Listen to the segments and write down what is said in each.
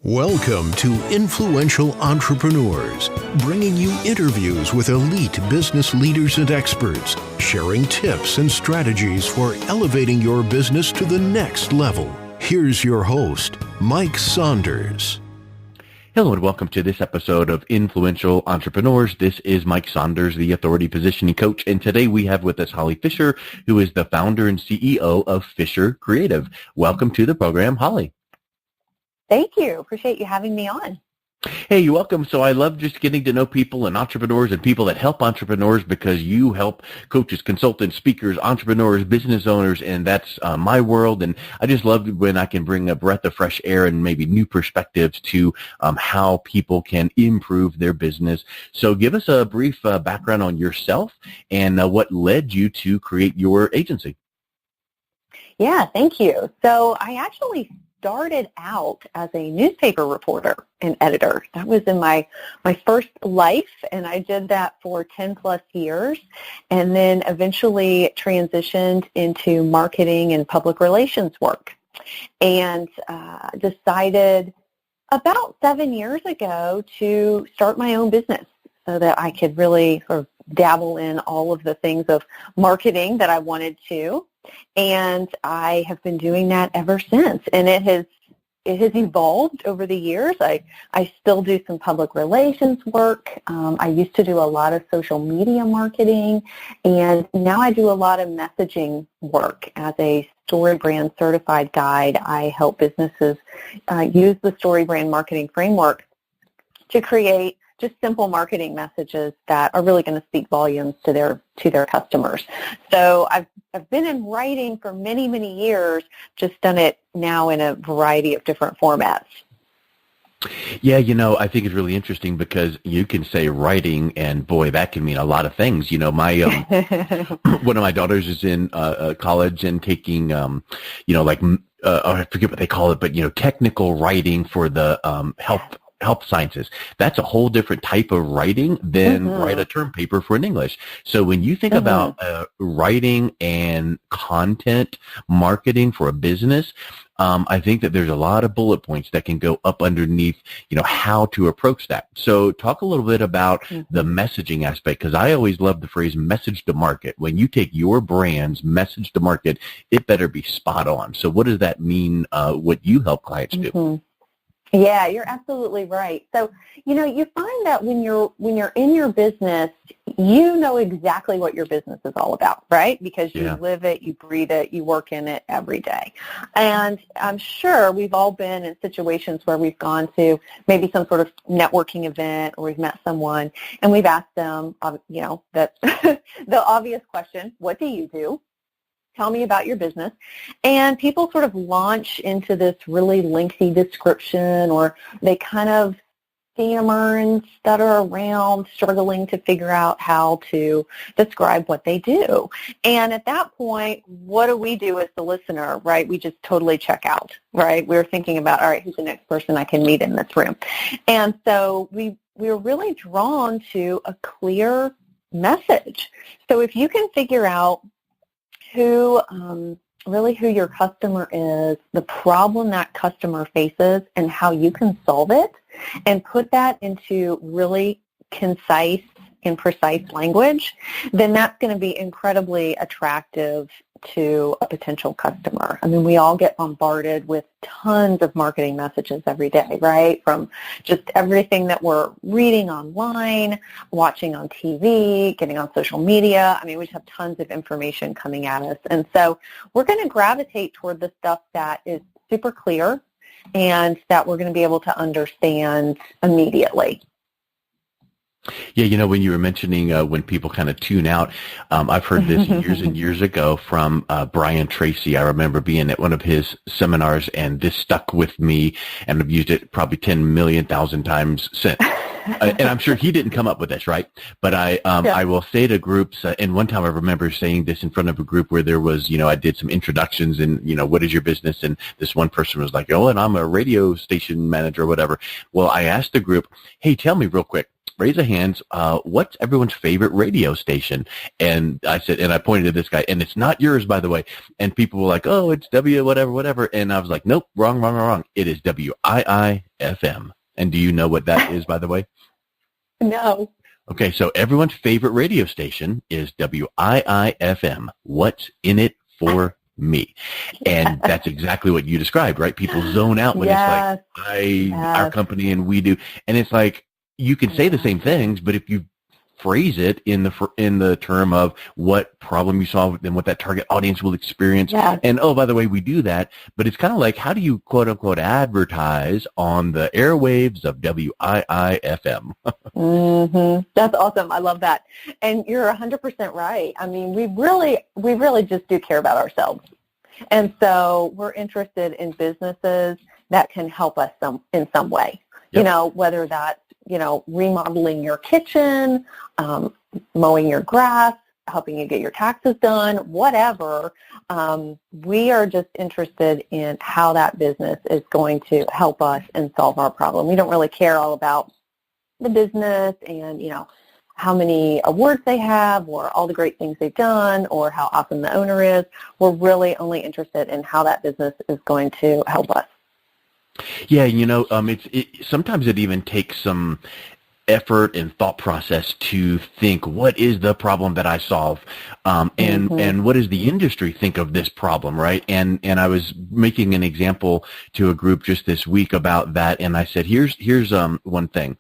Welcome to Influential Entrepreneurs, bringing you interviews with elite business leaders and experts, sharing tips and strategies for elevating your business to the next level. Here's your host, Mike Saunders. Hello and welcome to this episode of Influential Entrepreneurs. This is Mike Saunders, the Authority Positioning Coach, and today we have with us Holly Fisher, who is the founder and CEO of Fisher Creative. Welcome to the program, Holly. Thank you. Appreciate you having me on. Hey, you're welcome. So I love just getting to know people and entrepreneurs and people that help entrepreneurs because you help coaches, consultants, speakers, entrepreneurs, business owners, and that's my world. And I just love when I can bring a breath of fresh air and maybe new perspectives to how people can improve their business. So give us a brief background on yourself and what led you to create your agency. Yeah, thank you. So I actually started out as a newspaper reporter and editor. That was in my first life, and I did that for 10 plus years, and then eventually transitioned into marketing and public relations work, and decided about 7 years ago to start my own business so that I could really sort of dabble in all of the things of marketing that I wanted to. And I have been doing that ever since. And it has evolved over the years. I still do some public relations work. I used to do a lot of social media marketing. And now I do a lot of messaging work as a StoryBrand certified guide. I help businesses use the StoryBrand marketing framework to create just simple marketing messages that are really going to speak volumes to their customers. So I've been in writing for many, many years, just done it now in a variety of different formats. Yeah, I think it's really interesting because you can say writing, and boy, that can mean a lot of things. My one of my daughters is in college and taking, I forget what they call it, but technical writing for the health sciences. That's a whole different type of writing than write a term paper for an English. So when you think about writing and content marketing for a business, I think that there's a lot of bullet points that can go up underneath, how to approach that. So talk a little bit about the messaging aspect, because I always love the phrase message to market. When you take your brand's message to market, it better be spot on. So what does that mean, what you help clients do? Yeah, you're absolutely right. So, you find that when you're in your business, you know exactly what your business is all about, right? Because you live it, you breathe it, you work in it every day. And I'm sure we've all been in situations where we've gone to maybe some sort of networking event, or we've met someone and we've asked them, that the obvious question, what do you do? Tell me about your business. And people sort of launch into this really lengthy description, or they kind of stammer and stutter around, struggling to figure out how to describe what they do. And at that point, what do we do as the listener, right? We just totally check out, right? We're thinking about, all right, who's the next person I can meet in this room? And so we're really drawn to a clear message. So if you can figure out who your customer is, the problem that customer faces, and how you can solve it, and put that into really concise and precise language, then that's going to be incredibly attractive to a potential customer. I mean, we all get bombarded with tons of marketing messages every day, right? From just everything that we're reading online, watching on TV, getting on social media. I mean, we just have tons of information coming at us. And so we're going to gravitate toward the stuff that is super clear and that we're going to be able to understand immediately. Yeah, when you were mentioning when people kind of tune out, I've heard this years and years ago from Brian Tracy. I remember being at one of his seminars, and this stuck with me, and I've used it probably 10 million thousand times since. And I'm sure he didn't come up with this, right? But I will say to groups, and one time I remember saying this in front of a group where there was, I did some introductions and, what is your business? And this one person was like, and I'm a radio station manager or whatever. Well, I asked the group, hey, tell me real quick, raise of hands, what's everyone's favorite radio station? And I said, and I pointed to this guy, and it's not yours, by the way. And people were like, oh, it's W whatever, whatever. And I was like, nope, wrong. It is WIIFM. And do you know what that is, by the way? No. Okay, so everyone's favorite radio station is WIIFM. What's in it for me? And that's exactly what you described, right? People zone out when Yes. it's like, our company and we do. And it's like, you can say the same things, but if you phrase it in the term of what problem you solve and what that target audience will experience. Yes. And, oh, by the way, we do that, but it's kind of like, how do you quote unquote advertise on the airwaves of WIIFM? Mm-hmm. That's awesome. I love that. And you're 100% right. I mean, we really just do care about ourselves. And so we're interested in businesses that can help us in some way, Yep. Whether that's, remodeling your kitchen, mowing your grass, helping you get your taxes done, whatever. We are just interested in how that business is going to help us and solve our problem. We don't really care all about the business and, how many awards they have or all the great things they've done or how awesome the owner is. We're really only interested in how that business is going to help us. Yeah, sometimes it even takes some effort and thought process to think, what is the problem that I solve, and what does the industry think of this problem, right? And I was making an example to a group just this week about that, and I said, here's one thing,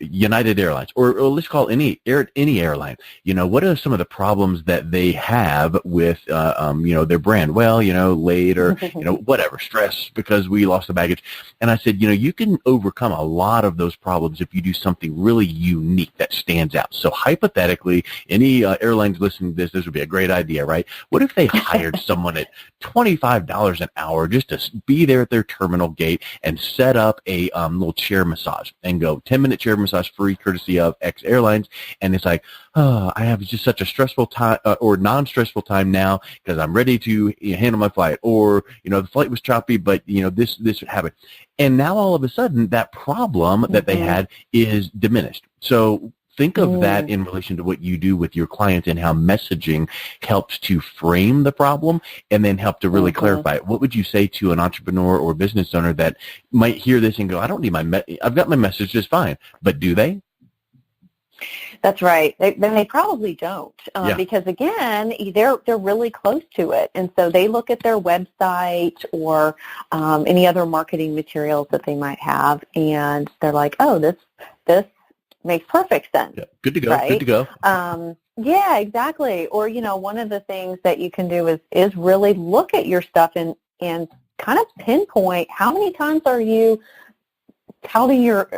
United Airlines, or let's call any airline. What are some of the problems that they have with their brand? Well, late or whatever, stress because we lost the baggage. And I said, you can overcome a lot of those problems if you do something really unique that stands out. So hypothetically, any airlines listening to this would be a great idea, right? What if they hired someone at $25 an hour just to be there at their terminal gate and set up a little chair massage and go 10-minute chair massage free courtesy of X Airlines. And it's like, oh, I have just such a stressful time or non-stressful time now because I'm ready to handle my flight, or, the flight was choppy, but, this would happen. And now all of a sudden that problem that they had is diminished. So think of that in relation to what you do with your clients and how messaging helps to frame the problem and then help to really clarify it. What would you say to an entrepreneur or business owner that might hear this and go, I don't need I've got my message just fine, but do they? That's right. They probably don't because, again, they're really close to it. And so they look at their website or any other marketing materials that they might have, and they're like, oh, this makes perfect sense. Yeah. Good to go. Right? Good to go. Yeah, exactly. Or, one of the things that you can do is really look at your stuff and kind of pinpoint how many times are you touting your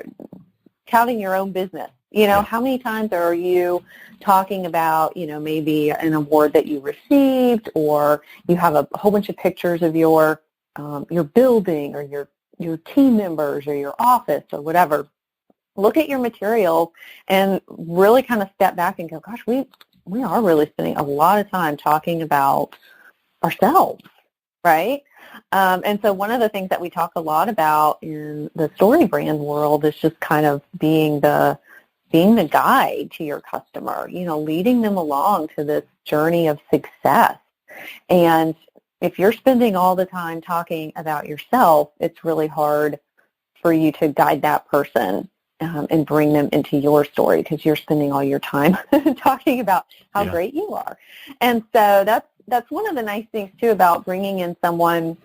own business. How many times are you talking about, maybe an award that you received, or you have a whole bunch of pictures of your building or your team members or your office or whatever. Look at your materials and really kind of step back and go, gosh, we are really spending a lot of time talking about ourselves, right? And so one of the things that we talk a lot about in the StoryBrand world is just kind of being the guide to your customer, leading them along to this journey of success. And if you're spending all the time talking about yourself, it's really hard for you to guide that person and bring them into your story because you're spending all your time talking about how great you are. And so that's one of the nice things, too, about bringing in someone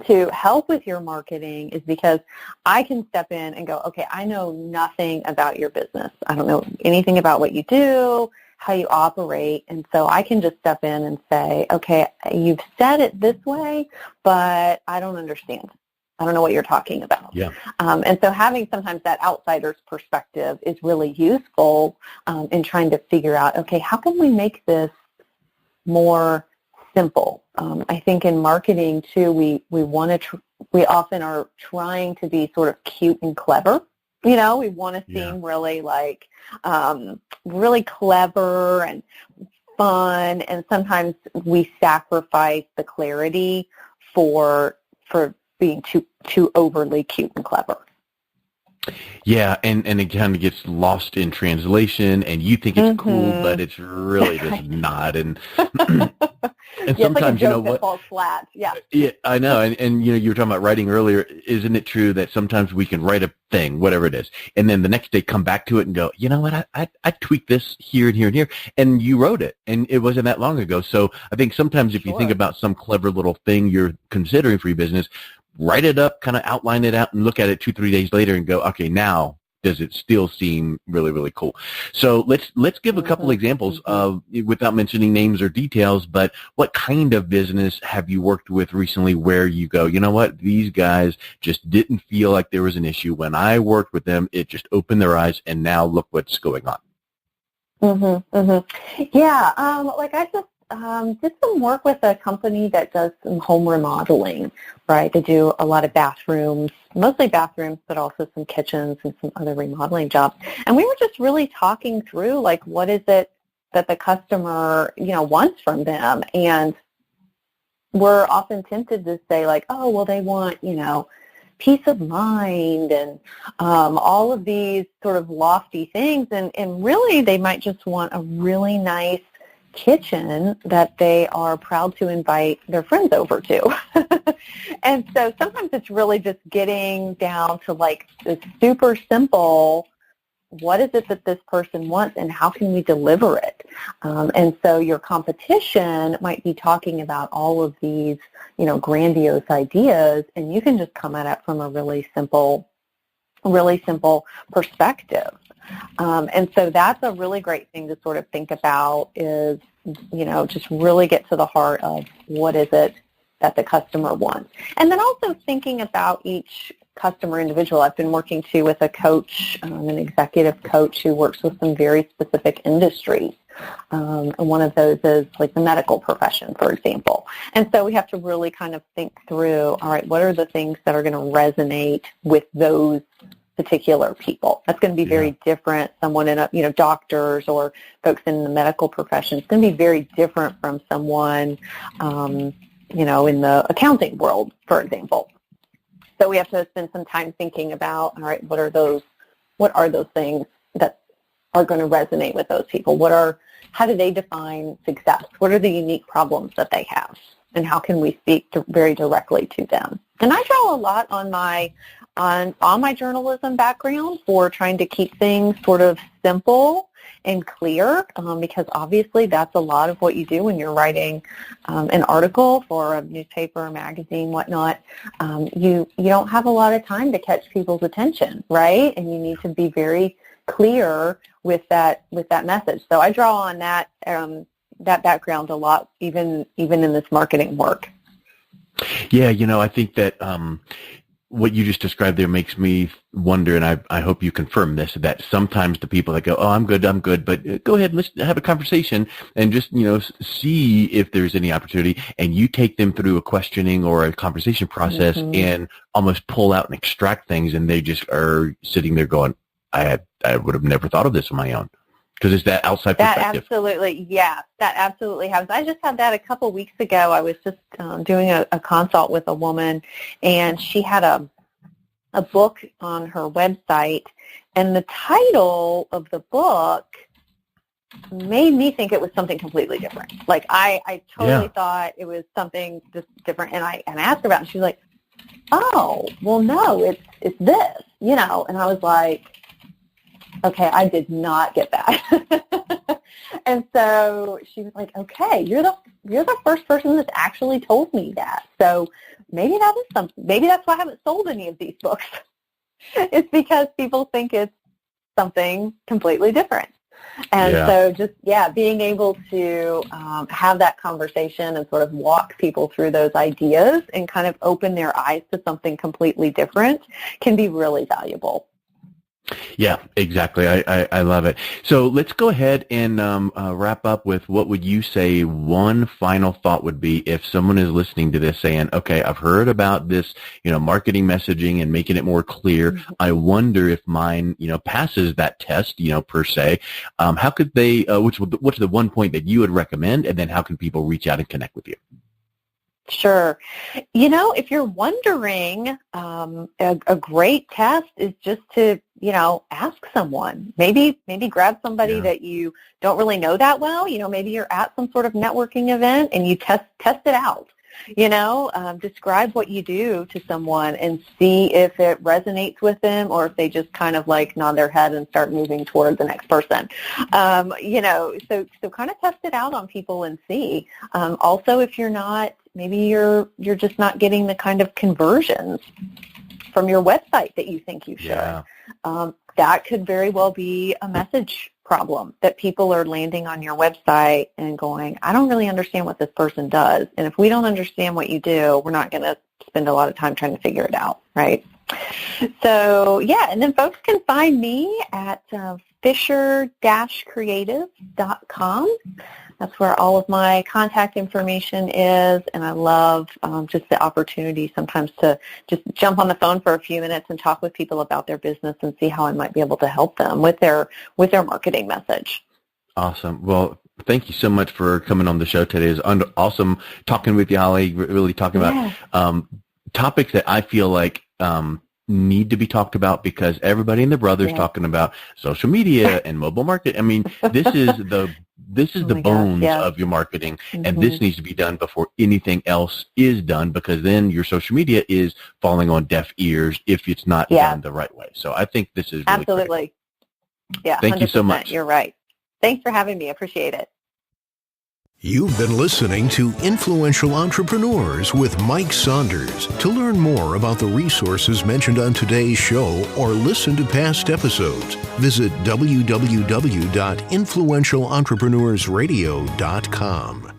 to help with your marketing is because I can step in and go, okay, I know nothing about your business. I don't know anything about what you do, how you operate, and so I can just step in and say, okay, you've said it this way, but I don't understand. I don't know what you're talking about. Yeah. And so having sometimes that outsider's perspective is really useful in trying to figure out, okay, how can we make this more simple? I think in marketing too, we often are trying to be sort of cute and clever. We want to seem really like really clever and fun, and sometimes we sacrifice the clarity for being too overly cute and clever. Yeah, and it kind of gets lost in translation, and you think it's cool, but it's really just not. And and Yeah, it's like a sometimes, you know joke that what? falls flat. Yeah. Yeah, I know. And you know, you were talking about writing earlier. Isn't it true that sometimes we can write a thing, whatever it is, and then the next day come back to it and go, you know what? I tweaked this here and here and here, and you wrote it, and it wasn't that long ago. So I think sometimes if you think about some clever little thing you're considering for your business, write it up, kind of outline it out, and look at it 2-3 days later and go, okay, now does it still seem really, really cool? So let's give a couple examples of, without mentioning names or details, but what kind of business have you worked with recently where you go, you know what, these guys just didn't feel like there was an issue. When I worked with them, it just opened their eyes, and now look what's going on. Yeah, like I just did some work with a company that does some home remodeling, right? They do a lot of bathrooms, mostly bathrooms, but also some kitchens and some other remodeling jobs. And we were just really talking through, like, what is it that the customer, you know, wants from them? And we're often tempted to say, like, oh, well, they want, you know, peace of mind and all of these sort of lofty things. And really, they might just want a really nice kitchen that they are proud to invite their friends over to. And so sometimes it's really just getting down to, like, this super simple, what is it that this person wants and how can we deliver it? And so your competition might be talking about all of these, you know, grandiose ideas, and you can just come at it from a really simple perspective. And so that's a really great thing to sort of think about is, you know, just really get to the heart of what is it that the customer wants. And then also thinking about each customer individual. I've been working too with a coach, an executive coach who works with some very specific industries. And one of those is like the medical profession, for example. And so we have to really kind of think through, all right, what are the things that are going to resonate with those particular people? That's going to be very different. Someone in you know, doctors or folks in the medical profession, it's going to be very different from someone, you know, in the accounting world, for example. So we have to spend some time thinking about, all right, what are those things that are going to resonate with those people? How do they define success? What are the unique problems that they have? And how can we speak very directly to them? And I draw a lot on my journalism background for trying to keep things sort of simple and clear, because obviously that's a lot of what you do when you're writing an article for a newspaper, magazine, whatnot. You don't have a lot of time to catch people's attention, right? And you need to be very clear with that message. So I draw on that background a lot, even in this marketing work. Yeah, you know, I think that what you just described there makes me wonder, and I hope you confirm this, that sometimes the people that go, oh, I'm good, but go ahead, let's have a conversation and just, you know, see if there's any opportunity, and you take them through a questioning or a conversation process and almost pull out and extract things, and they just are sitting there going, I would have never thought of this on my own. Because it's that outside perspective. That absolutely happens. I just had that a couple weeks ago. I was just doing a consult with a woman, and she had a book on her website, and the title of the book made me think it was something completely different. Like I totally thought it was something just different, and I asked her about it, and she was like, "Oh, well, no, it's this," you know, and I was like, okay, I did not get that. And so she was like, okay, you're the first person that's actually told me that. So maybe that is something. Maybe that's why I haven't sold any of these books. It's because people think it's something completely different. And so just, being able to have that conversation and sort of walk people through those ideas and kind of open their eyes to something completely different can be really valuable. Yeah, exactly. I love it. So let's go ahead and wrap up with what would you say one final thought would be if someone is listening to this saying, okay, I've heard about this, you know, marketing messaging and making it more clear. I wonder if mine, you know, passes that test, you know, per se. How could they, what's the one point that you would recommend, and then how can people reach out and connect with you? Sure. If you're wondering, a great test is just to, ask someone. Maybe grab somebody that you don't really know that well. Maybe you're at some sort of networking event and you test it out. Describe what you do to someone and see if it resonates with them or if they just kind of like nod their head and start moving toward the next person. So kind of test it out on people and see. Also, if you're not, maybe you're just not getting the kind of conversions from your website that you think you should. Yeah. That could very well be a message problem, that people are landing on your website and going, I don't really understand what this person does. And if we don't understand what you do, we're not going to spend a lot of time trying to figure it out, right? So, and then folks can find me at fisher-creative.com. That's where all of my contact information is, and I love just the opportunity sometimes to just jump on the phone for a few minutes and talk with people about their business and see how I might be able to help them with their marketing message. Awesome. Well, thank you so much for coming on the show today. It was awesome talking with you, Holly, really talking about topics that I feel like need to be talked about because everybody and their brother's talking about social media and mobile market. I mean, this is the bones of your marketing, and this needs to be done before anything else is done, because then your social media is falling on deaf ears if it's not done the right way. So I think this is really absolutely critical. Yeah, thank you so much. You're right. Thanks for having me. I appreciate it. You've been listening to Influential Entrepreneurs with Mike Saunders. To learn more about the resources mentioned on today's show or listen to past episodes, visit www.influentialentrepreneurssradio.com.